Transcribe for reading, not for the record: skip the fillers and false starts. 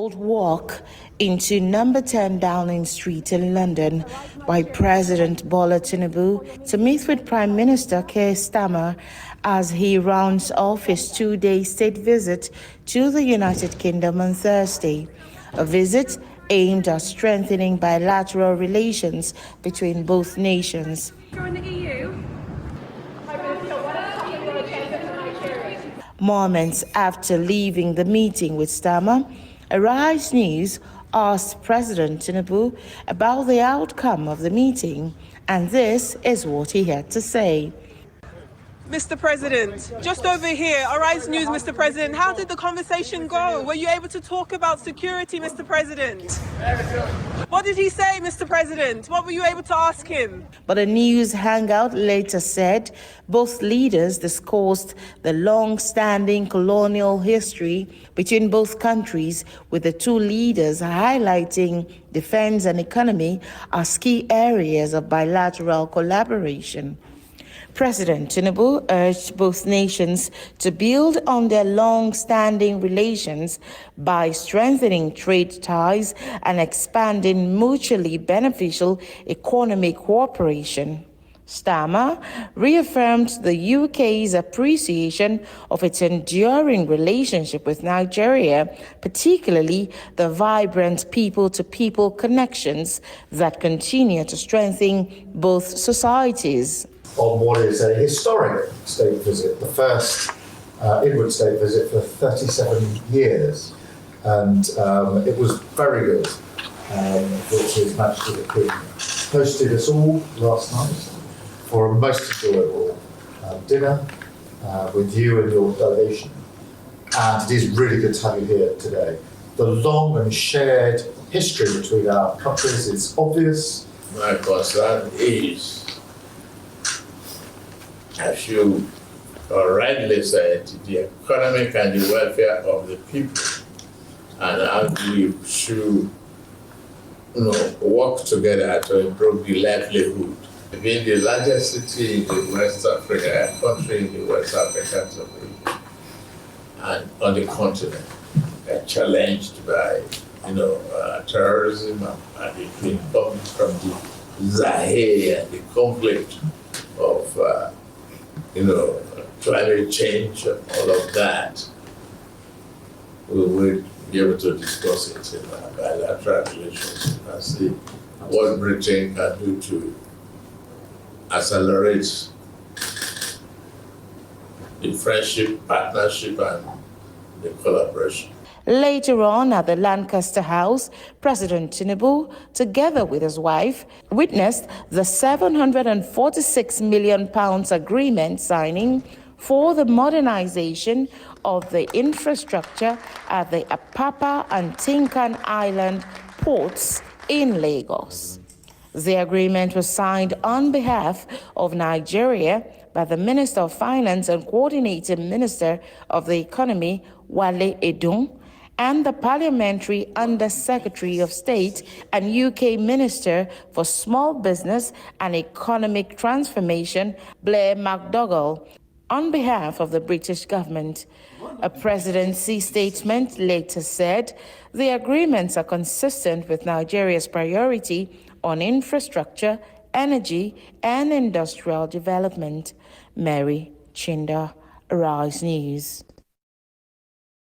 bold walk into number 10 Downing Street in London by President Bola Tinubu to meet with Prime Minister Keir Starmer as he rounds off his two-day state visit to the United Kingdom on Thursday. A visit aimed at strengthening bilateral relations between both nations. Join the EU. Moments after leaving the meeting with Starmer, Arise News asked President Tinubu about the outcome of the meeting, and this is what he had to say. Mr. President, just over here, Arise News, Mr. President, how did the conversation go? Were you able to talk about security, Mr. President? What did he say, Mr. President? What were you able to ask him? But a news hangout later said both leaders discussed the long-standing colonial history between both countries, with the two leaders highlighting defense and economy as key areas of bilateral collaboration. President Tinubu urged both nations to build on their long-standing relations by strengthening trade ties and expanding mutually beneficial economic cooperation. Starmer reaffirmed the UK's appreciation of its enduring relationship with Nigeria, particularly the vibrant people-to-people connections that continue to strengthen both societies. On what is a historic state visit, the first inward state visit for 37 years. And it was very good, which His Majesty the King hosted us all last night for a most enjoyable dinner with you and your delegation. And it is really good to have you here today. The long and shared history between our countries is obvious. My concern is, as you rightly said, the economic and the welfare of the people, and how we should work together to improve the livelihood. Being the largest city in the West Africa, country in the West African region, and on the continent, challenged by terrorism and the thing coming from the Zaire and the conflict of climate change and all of that, we will be able to discuss it in bilateral relations and see what Britain can do to accelerate the friendship, partnership, and the collaboration. Later on at the Lancaster House, President Tinubu, together with his wife, witnessed the £746 million agreement signing for the modernization of the infrastructure at the Apapa and Tinkan Island ports in Lagos. The agreement was signed on behalf of Nigeria by the Minister of Finance and Coordinating Minister of the Economy, Wale Edun, and the Parliamentary Under-Secretary of State and UK Minister for Small Business and Economic Transformation, Blair McDougall, on behalf of the British government. A presidency statement later said the agreements are consistent with Nigeria's priority on infrastructure, energy, and industrial development. Mary Chinda, Arise News.